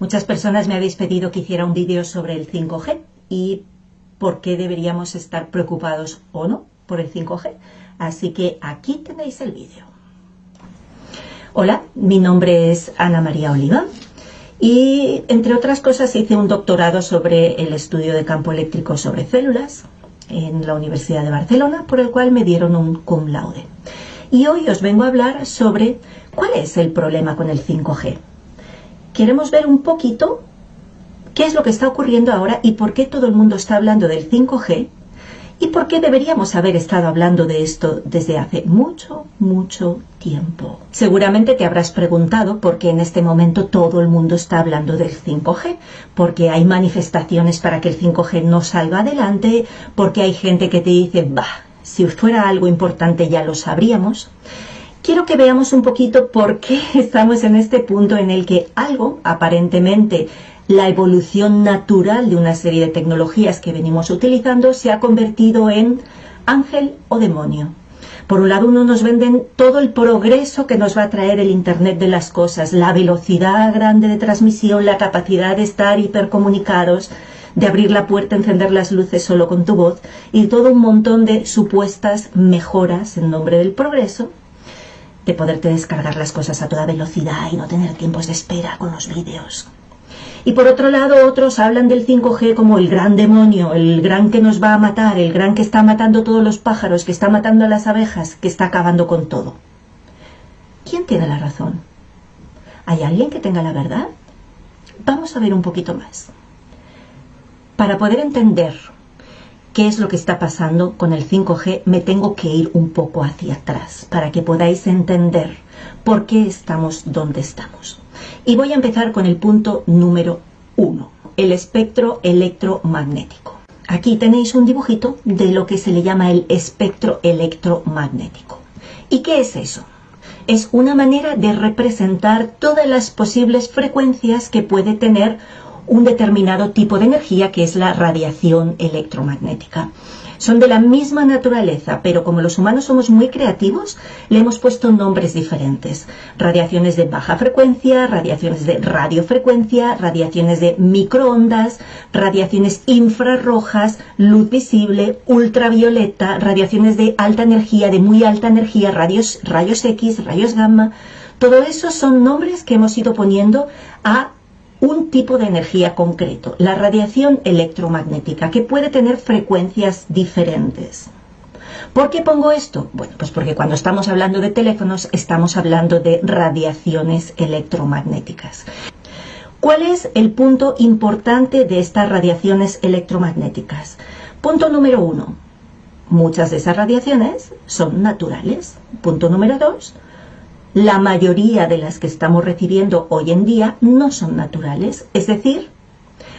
Muchas personas me habéis pedido que hiciera un vídeo sobre el 5G y por qué deberíamos estar preocupados o no por el 5G. Así que aquí tenéis el vídeo. Hola, mi nombre es Ana María Oliva y entre otras cosas hice un doctorado sobre el estudio de campo eléctrico sobre células en la Universidad de Barcelona, por el cual me dieron un cum laude. Y hoy os vengo a hablar sobre cuál es el problema con el 5G. Queremos ver un poquito qué es lo que está ocurriendo ahora y por qué todo el mundo está hablando del 5G y por qué deberíamos haber estado hablando de esto desde hace mucho tiempo. Seguramente te habrás preguntado por qué en este momento todo el mundo está hablando del 5G, porque hay manifestaciones para que el 5G no salga adelante, porque hay gente que te dice, bah, si fuera algo importante ya lo sabríamos. Quiero que veamos un poquito por qué estamos en este punto en el que algo, aparentemente la evolución natural de una serie de tecnologías que venimos utilizando, se ha convertido en ángel o demonio. Por un lado, nos venden todo el progreso que nos va a traer el Internet de las cosas, la velocidad grande de transmisión, la capacidad de estar hipercomunicados, de abrir la puerta, encender las luces solo con tu voz, y todo un montón de supuestas mejoras en nombre del progreso, de poderte descargar las cosas a toda velocidad y no tener tiempos de espera con los vídeos. Y por otro lado, otros hablan del 5G como el gran demonio, el gran que nos va a matar, el gran que está matando todos los pájaros, que está matando a las abejas, que está acabando con todo. ¿Quién tiene la razón? ¿Hay alguien que tenga la verdad? Vamos a ver un poquito más. Para poder entender qué es lo que está pasando con el 5G, me tengo que ir un poco hacia atrás para que podáis entender por qué estamos donde estamos. Y voy a empezar con el punto número 1, el espectro electromagnético. Aquí tenéis un dibujito de lo que se le llama el espectro electromagnético. ¿Y qué es eso? Es una manera de representar todas las posibles frecuencias que puede tener un determinado tipo de energía, que es la radiación electromagnética. Son de la misma naturaleza, pero como los humanos somos muy creativos, le hemos puesto nombres diferentes. Radiaciones de baja frecuencia, radiaciones de radiofrecuencia, radiaciones de microondas, radiaciones infrarrojas, luz visible, ultravioleta, radiaciones de alta energía, de muy alta energía, rayos X, rayos gamma. Todo eso son nombres que hemos ido poniendo a un tipo de energía concreto, la radiación electromagnética, que puede tener frecuencias diferentes. ¿Por qué pongo esto? Bueno, pues porque cuando estamos hablando de teléfonos estamos hablando de radiaciones electromagnéticas. ¿Cuál es el punto importante de estas radiaciones electromagnéticas? Punto número 1. Muchas de esas radiaciones son naturales. Punto número 2. La mayoría de las que estamos recibiendo hoy en día no son naturales, es decir,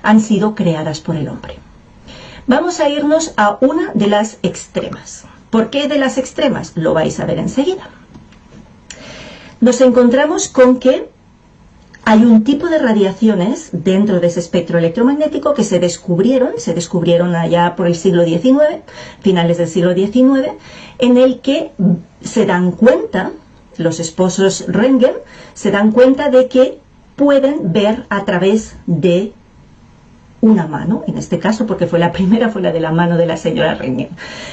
han sido creadas por el hombre. Vamos a irnos a una de las extremas. ¿Por qué de las extremas? Lo vais a ver enseguida. Nos encontramos con que hay un tipo de radiaciones dentro de ese espectro electromagnético que se descubrieron allá por el siglo XIX, finales del siglo XIX, en el que se dan cuenta, los esposos Röntgen se dan cuenta de que pueden ver a través de una mano, en este caso porque fue la primera, fue la de la mano de la señora Röntgen.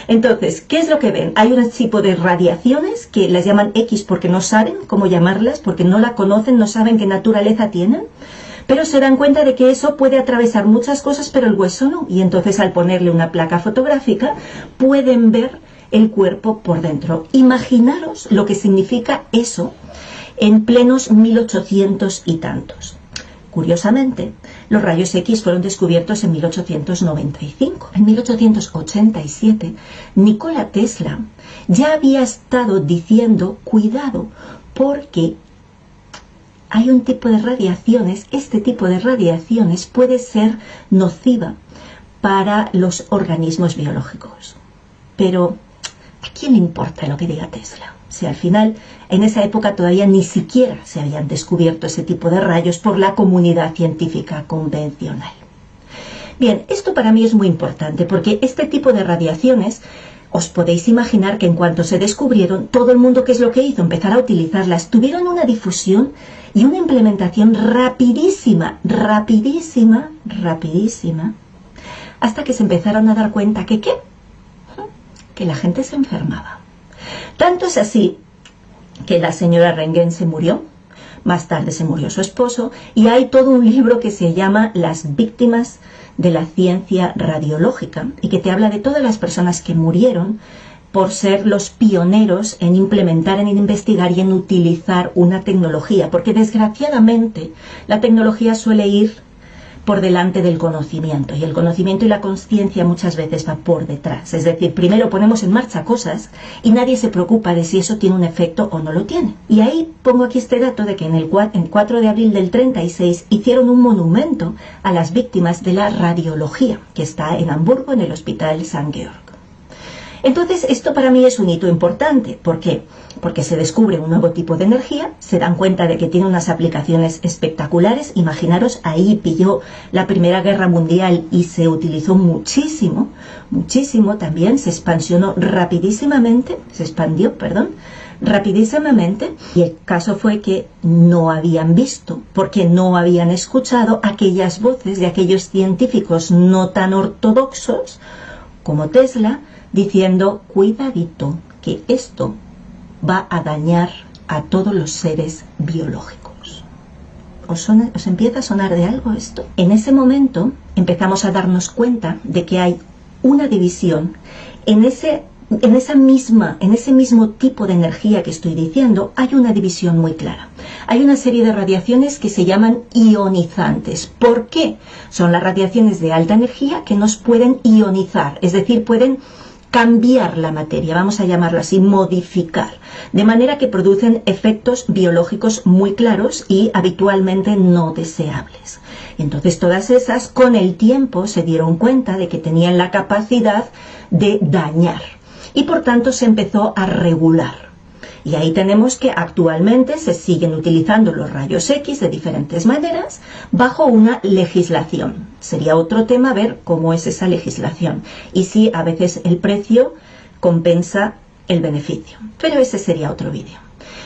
Entonces, ¿qué es lo que ven? Hay un tipo de radiaciones que las llaman X porque no saben cómo llamarlas, porque no la conocen, no saben qué naturaleza tienen, pero se dan cuenta de que eso puede atravesar muchas cosas, pero el hueso no. Y entonces al ponerle una placa fotográfica pueden ver el cuerpo por dentro. Imaginaros lo que significa eso en plenos 1800 y tantos. Curiosamente, los rayos X fueron descubiertos en 1895. En 1887, Nikola Tesla ya había estado diciendo, cuidado, porque hay un tipo de radiaciones, este tipo de radiaciones puede ser nociva para los organismos biológicos. Pero ¿a quién le importa lo que diga Tesla? O sea, al final, en esa época todavía ni siquiera se habían descubierto ese tipo de rayos por la comunidad científica convencional. Bien, esto para mí es muy importante porque este tipo de radiaciones os podéis imaginar que en cuanto se descubrieron, todo el mundo, ¿qué es lo que hizo? Empezar a utilizarlas. Tuvieron una difusión y una implementación rapidísima, rapidísima, rapidísima, hasta que se empezaron a dar cuenta que la gente se enfermaba. Tanto es así que la señora Röntgen se murió, más tarde se murió su esposo, y hay todo un libro que se llama Las víctimas de la ciencia radiológica, y que te habla de todas las personas que murieron por ser los pioneros en implementar, en investigar y en utilizar una tecnología, porque desgraciadamente la tecnología suele ir por delante del conocimiento, y el conocimiento y la conciencia muchas veces va por detrás. Es decir, primero ponemos en marcha cosas y nadie se preocupa de si eso tiene un efecto o no lo tiene. Y ahí pongo aquí este dato de que en el 4 de abril del 36 hicieron un monumento a las víctimas de la radiología, que está en Hamburgo, en el Hospital St. Georg. Entonces, esto para mí es un hito importante. ¿Por qué? Porque se descubre un nuevo tipo de energía, se dan cuenta de que tiene unas aplicaciones espectaculares. Imaginaros, ahí pilló la Primera Guerra Mundial y se utilizó muchísimo, muchísimo también, se expandió rapidísimamente, y el caso fue que no habían visto, porque no habían escuchado aquellas voces de aquellos científicos no tan ortodoxos como Tesla, diciendo, cuidadito, que esto va a dañar a todos los seres biológicos. ¿Os empieza a sonar de algo esto? En ese momento empezamos a darnos cuenta de que hay una división en ese mismo tipo de energía que estoy diciendo. Hay una división muy clara. Hay una serie de radiaciones que se llaman ionizantes. ¿Por qué? Son las radiaciones de alta energía que nos pueden ionizar, es decir, pueden cambiar la materia, vamos a llamarlo así, modificar, de manera que producen efectos biológicos muy claros y habitualmente no deseables. Entonces todas esas, con el tiempo, se dieron cuenta de que tenían la capacidad de dañar y por tanto se empezó a regular. Y ahí tenemos que actualmente se siguen utilizando los rayos X de diferentes maneras bajo una legislación. Sería otro tema ver cómo es esa legislación y si a veces el precio compensa el beneficio. Pero ese sería otro vídeo.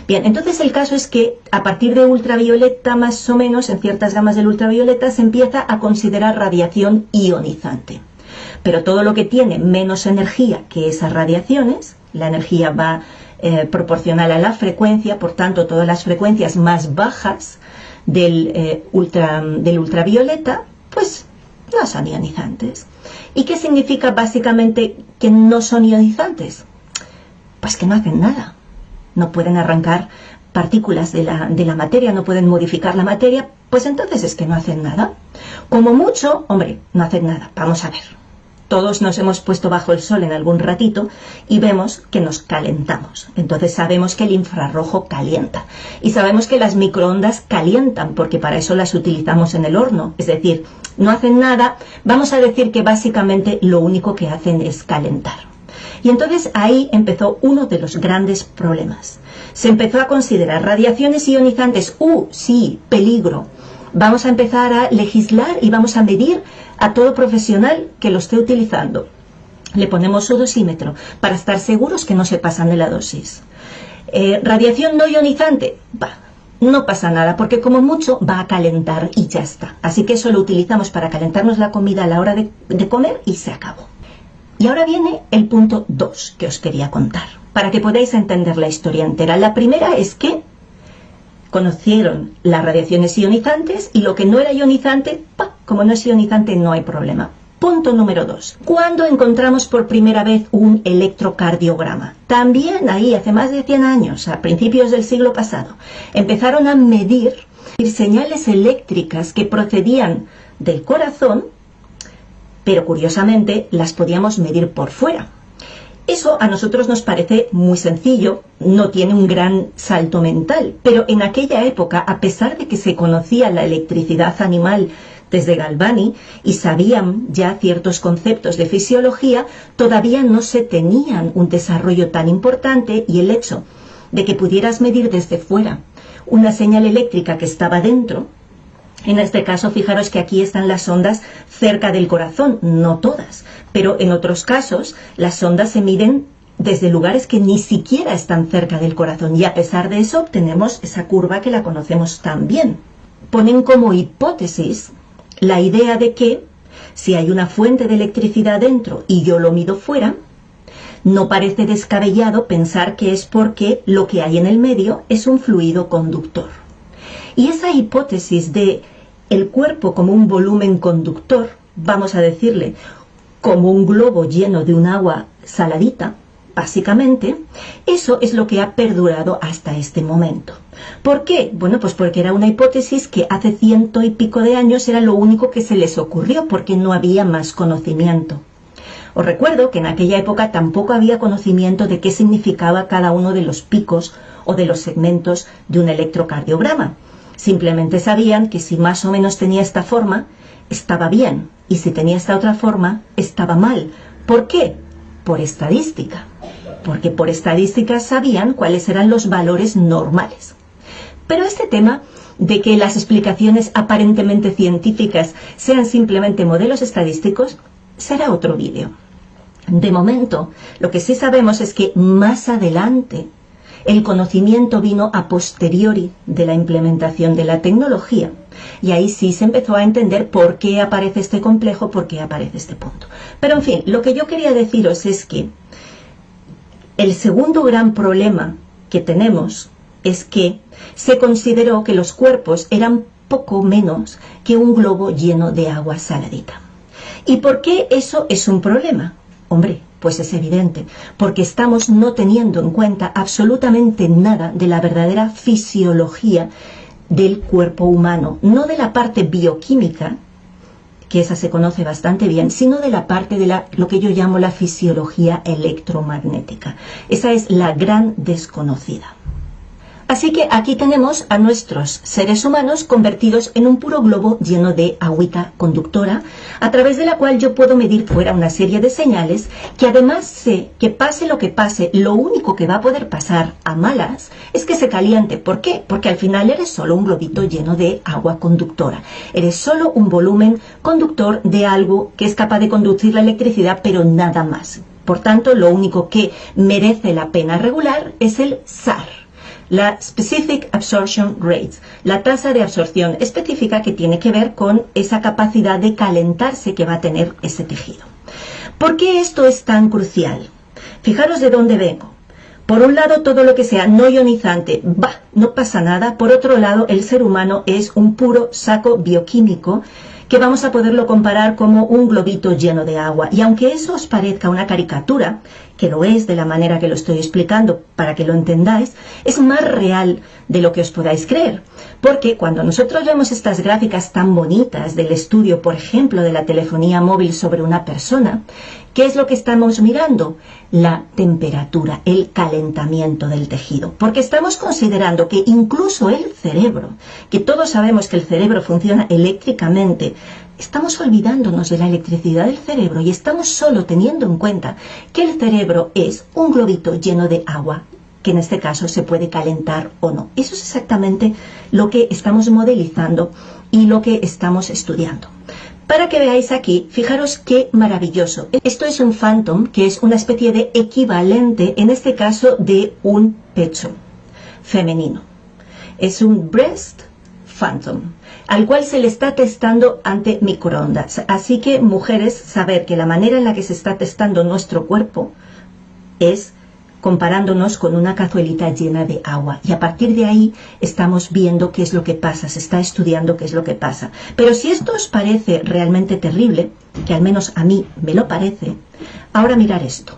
Bien, entonces el caso es que a partir de ultravioleta, más o menos, en ciertas gamas del ultravioleta, se empieza a considerar radiación ionizante. Pero todo lo que tiene menos energía que esas radiaciones, la energía va proporcional a la frecuencia, por tanto todas las frecuencias más bajas del ultravioleta, pues no son ionizantes. ¿Y qué significa básicamente que no son ionizantes? Pues que no hacen nada, no pueden arrancar partículas de la materia, no pueden modificar la materia, pues entonces es que no hacen nada. Como mucho, hombre, no hacen nada. Vamos a ver. Todos nos hemos puesto bajo el sol en algún ratito y vemos que nos calentamos. Entonces sabemos que el infrarrojo calienta. Y sabemos que las microondas calientan, porque para eso las utilizamos en el horno. Es decir, no hacen nada. Vamos a decir que básicamente lo único que hacen es calentar. Y entonces ahí empezó uno de los grandes problemas. Se empezó a considerar radiaciones ionizantes. Sí, peligro. Vamos a empezar a legislar y vamos a medir a todo profesional que lo esté utilizando. Le ponemos su dosímetro para estar seguros que no se pasan de la dosis. Radiación no ionizante, no pasa nada, porque como mucho va a calentar y ya está. Así que eso lo utilizamos para calentarnos la comida a la hora de comer y se acabó. Y ahora viene el punto 2 que os quería contar, para que podáis entender la historia entera. La primera es que conocieron las radiaciones ionizantes y lo que no era ionizante, como no es ionizante no hay problema. Punto número 2. ¿Cuándo encontramos por primera vez un electrocardiograma? También ahí, hace más de 100 años, a principios del siglo pasado, empezaron a medir señales eléctricas que procedían del corazón, pero curiosamente las podíamos medir por fuera. Eso a nosotros nos parece muy sencillo, no tiene un gran salto mental, pero en aquella época, a pesar de que se conocía la electricidad animal desde Galvani y sabían ya ciertos conceptos de fisiología, todavía no se tenían un desarrollo tan importante, y el hecho de que pudieras medir desde fuera una señal eléctrica que estaba dentro En este caso, fijaros que aquí están las ondas cerca del corazón, no todas, pero en otros casos las ondas se miden desde lugares que ni siquiera están cerca del corazón, y a pesar de eso obtenemos esa curva que la conocemos tan bien. Ponen como hipótesis la idea de que si hay una fuente de electricidad dentro y yo lo mido fuera, no parece descabellado pensar que es porque lo que hay en el medio es un fluido conductor. Y esa hipótesis de el cuerpo como un volumen conductor, vamos a decirle, como un globo lleno de un agua saladita, básicamente, eso es lo que ha perdurado hasta este momento. ¿Por qué? Bueno, pues porque era una hipótesis que hace 100 y pico de años era lo único que se les ocurrió, porque no había más conocimiento. Os recuerdo que en aquella época tampoco había conocimiento de qué significaba cada uno de los picos o de los segmentos de un electrocardiograma. Simplemente sabían que si más o menos tenía esta forma, estaba bien, y si tenía esta otra forma, estaba mal. ¿Por qué? Por estadística. Porque por estadística sabían cuáles eran los valores normales. Pero este tema de que las explicaciones aparentemente científicas sean simplemente modelos estadísticos será otro vídeo. De momento, lo que sí sabemos es que más adelante el conocimiento vino a posteriori de la implementación de la tecnología, y ahí sí se empezó a entender por qué aparece este complejo, por qué aparece este punto. Pero en fin, lo que yo quería deciros es que el segundo gran problema que tenemos es que se consideró que los cuerpos eran poco menos que un globo lleno de agua saladita. ¿Y por qué eso es un problema? Hombre, pues es evidente, porque estamos no teniendo en cuenta absolutamente nada de la verdadera fisiología del cuerpo humano, no de la parte bioquímica, que esa se conoce bastante bien, sino de la parte de lo que yo llamo la fisiología electromagnética. Esa es la gran desconocida. Así que aquí tenemos a nuestros seres humanos convertidos en un puro globo lleno de agüita conductora, a través de la cual yo puedo medir fuera una serie de señales que además sé que pase lo que pase, lo único que va a poder pasar a malas es que se caliente. ¿Por qué? Porque al final eres solo un globito lleno de agua conductora. Eres solo un volumen conductor de algo que es capaz de conducir la electricidad, pero nada más. Por tanto, lo único que merece la pena regular es el SAR. La Specific Absorption Rate, la tasa de absorción específica que tiene que ver con esa capacidad de calentarse que va a tener ese tejido. ¿Por qué esto es tan crucial? Fijaros de dónde vengo. Por un lado, todo lo que sea no ionizante, no pasa nada. Por otro lado, el ser humano es un puro saco bioquímico que vamos a poderlo comparar como un globito lleno de agua. Y aunque eso os parezca una caricatura, que lo es de la manera que lo estoy explicando para que lo entendáis, es más real de lo que os podáis creer. Porque cuando nosotros vemos estas gráficas tan bonitas del estudio, por ejemplo, de la telefonía móvil sobre una persona, ¿qué es lo que estamos mirando? La temperatura, el calentamiento del tejido. Porque estamos considerando que incluso el cerebro, que todos sabemos que el cerebro funciona eléctricamente, estamos olvidándonos de la electricidad del cerebro y estamos solo teniendo en cuenta que el cerebro es un globito lleno de agua, que en este caso se puede calentar o no. Eso es exactamente lo que estamos modelizando y lo que estamos estudiando. Para que veáis aquí, fijaros qué maravilloso. Esto es un Phantom, que es una especie de equivalente, en este caso, de un pecho femenino. Es un Breast Phantom, al cual se le está testando ante microondas. Así que, mujeres, saber que la manera en la que se está testando nuestro cuerpo es comparándonos con una cazuelita llena de agua. Y a partir de ahí estamos viendo qué es lo que pasa, se está estudiando qué es lo que pasa. Pero si esto os parece realmente terrible, que al menos a mí me lo parece, ahora mirar esto.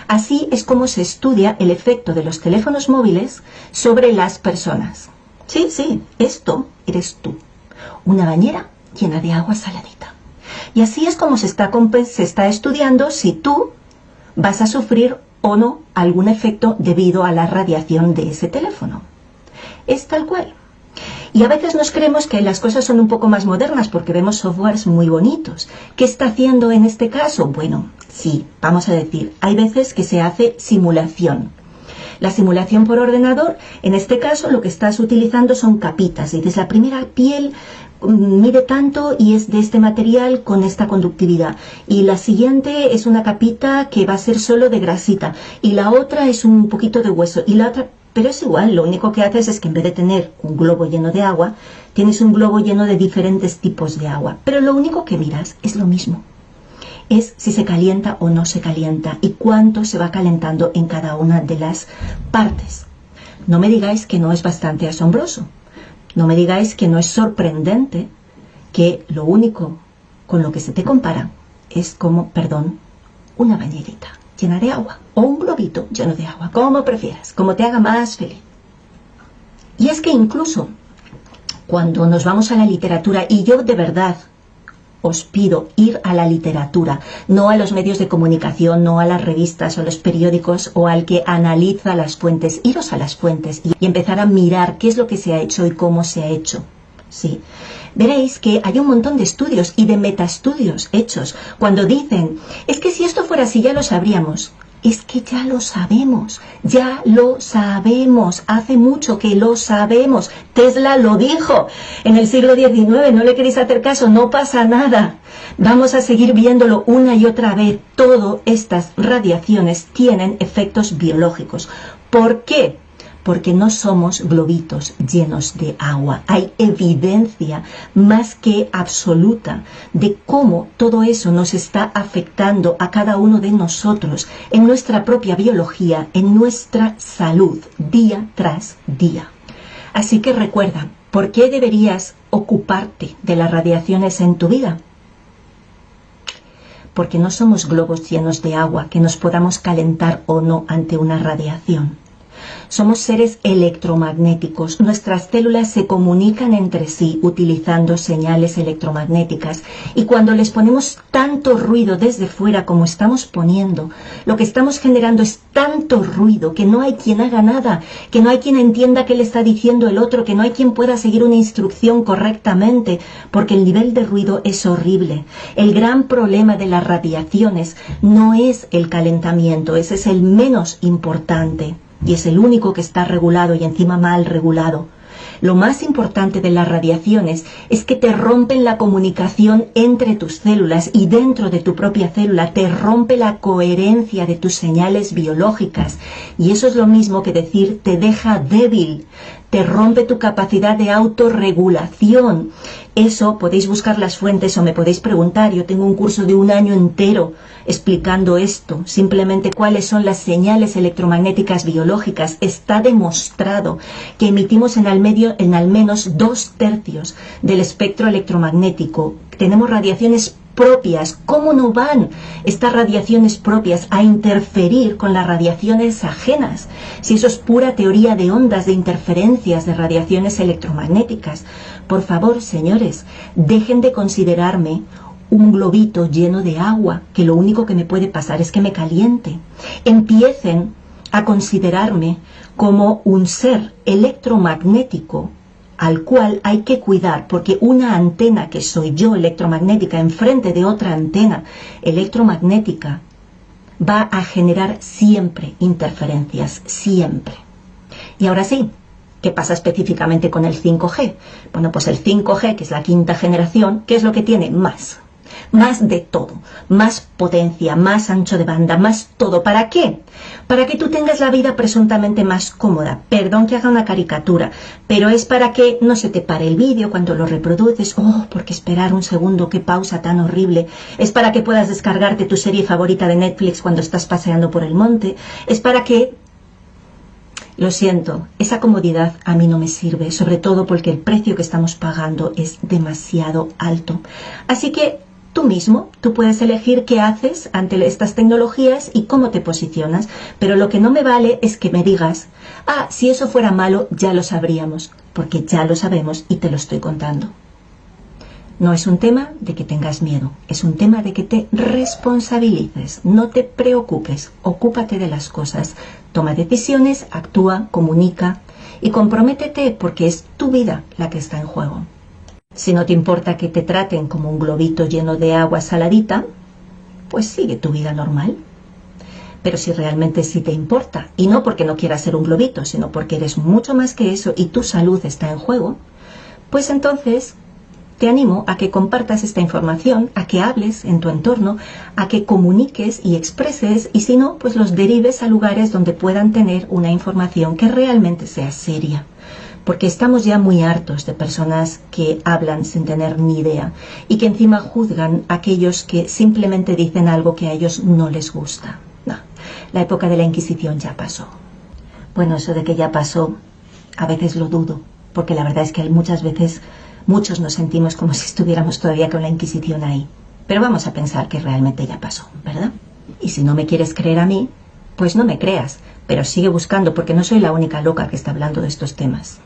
Así es como se estudia el efecto de los teléfonos móviles sobre las personas. Sí, esto eres tú. Una bañera llena de agua saladita. Y así es como se está estudiando si tú vas a sufrir o no algún efecto debido a la radiación de ese teléfono. Es tal cual. Y a veces nos creemos que las cosas son un poco más modernas porque vemos softwares muy bonitos. ¿Qué está haciendo en este caso? Bueno, sí, vamos a decir, hay veces que se hace simulación. La simulación por ordenador, en este caso lo que estás utilizando son capitas. Dices, la primera piel mide tanto y es de este material con esta conductividad, y la siguiente es una capita que va a ser solo de grasita, y la otra es un poquito de hueso, y la otra, pero es igual, lo único que haces es que en vez de tener un globo lleno de agua, tienes un globo lleno de diferentes tipos de agua, pero lo único que miras es lo mismo, es si se calienta o no se calienta y cuánto se va calentando en cada una de las partes. No me digáis que no es bastante asombroso. No me digáis que no es sorprendente que lo único con lo que se te compara es como, perdón, una bañerita llena de agua o un globito lleno de agua, como prefieras, como te haga más feliz. Y es que incluso cuando nos vamos a la literatura, y yo de verdad os pido ir a la literatura, no a los medios de comunicación, no a las revistas o a los periódicos o al que analiza las fuentes, iros a las fuentes y empezar a mirar qué es lo que se ha hecho y cómo se ha hecho. Sí, veréis que hay un montón de estudios y de metaestudios hechos cuando dicen, es que si esto fuera así ya lo sabríamos. Es que ya lo sabemos, hace mucho que lo sabemos. Tesla lo dijo en el siglo XIX, no le queréis hacer caso, no pasa nada. Vamos a seguir viéndolo una y otra vez. Todas estas radiaciones tienen efectos biológicos. ¿Por qué? Porque no somos globitos llenos de agua. Hay evidencia más que absoluta de cómo todo eso nos está afectando a cada uno de nosotros en nuestra propia biología, en nuestra salud, día tras día. Así que recuerda, ¿por qué deberías ocuparte de las radiaciones en tu vida? Porque no somos globos llenos de agua que nos podamos calentar o no ante una radiación. Somos seres electromagnéticos. Nuestras células se comunican entre sí utilizando señales electromagnéticas, y cuando les ponemos tanto ruido desde fuera como estamos poniendo, lo que estamos generando es tanto ruido que no hay quien haga nada, que no hay quien entienda qué le está diciendo el otro, que no hay quien pueda seguir una instrucción correctamente, porque el nivel de ruido es horrible. El gran problema de las radiaciones no es el calentamiento, ese es el menos importante. Y es el único que está regulado y encima mal regulado. Lo más importante de las radiaciones es que te rompen la comunicación entre tus células, y dentro de tu propia célula te rompe la coherencia de tus señales biológicas. Y eso es lo mismo que decir te deja débil, te rompe tu capacidad de autorregulación. Eso podéis buscar las fuentes o me podéis preguntar. Yo tengo un curso de 1 año entero explicando esto, simplemente cuáles son las señales electromagnéticas biológicas. Está demostrado que emitimos en al menos 2/3 del espectro electromagnético. Tenemos radiaciones propias. ¿Cómo no van estas radiaciones propias a interferir con las radiaciones ajenas? Si eso es pura teoría de ondas, de interferencias, de radiaciones electromagnéticas. Por favor, señores, dejen de considerarme un globito lleno de agua, que lo único que me puede pasar es que me caliente. Empiecen a considerarme como un ser electromagnético al cual hay que cuidar, porque una antena que soy yo electromagnética enfrente de otra antena electromagnética va a generar siempre interferencias, siempre. Y ahora sí, ¿qué pasa específicamente con el 5G? Bueno, pues el 5G, que es la 5ª generación, ¿qué es lo que tiene? Más de todo, más potencia, más ancho de banda, más todo. ¿Para qué? Para que tú tengas la vida presuntamente más cómoda. Perdón que haga una caricatura, pero es para que no se te pare el vídeo cuando lo reproduces. Oh, porque esperar un segundo, qué pausa tan horrible. Es para que puedas descargarte tu serie favorita de Netflix cuando estás paseando por el monte. Es para que... Lo siento, esa comodidad a mí no me sirve, sobre todo porque el precio que estamos pagando es demasiado alto. Así que tú puedes elegir qué haces ante estas tecnologías y cómo te posicionas, pero lo que no me vale es que me digas, si eso fuera malo ya lo sabríamos, porque ya lo sabemos y te lo estoy contando. No es un tema de que tengas miedo, es un tema de que te responsabilices, no te preocupes, ocúpate de las cosas, toma decisiones, actúa, comunica y comprométete, porque es tu vida la que está en juego. Si no te importa que te traten como un globito lleno de agua saladita, pues sigue tu vida normal. Pero si realmente sí te importa, y no porque no quieras ser un globito, sino porque eres mucho más que eso y tu salud está en juego, pues entonces te animo a que compartas esta información, a que hables en tu entorno, a que comuniques y expreses, y si no, pues los derives a lugares donde puedan tener una información que realmente sea seria. Porque estamos ya muy hartos de personas que hablan sin tener ni idea y que encima juzgan a aquellos que simplemente dicen algo que a ellos no les gusta. No, la época de la Inquisición ya pasó. Bueno, eso de que ya pasó, a veces lo dudo, porque la verdad es que muchas veces muchos nos sentimos como si estuviéramos todavía con la Inquisición ahí. Pero vamos a pensar que realmente ya pasó, ¿verdad? Y si no me quieres creer a mí, pues no me creas, pero sigue buscando porque no soy la única loca que está hablando de estos temas.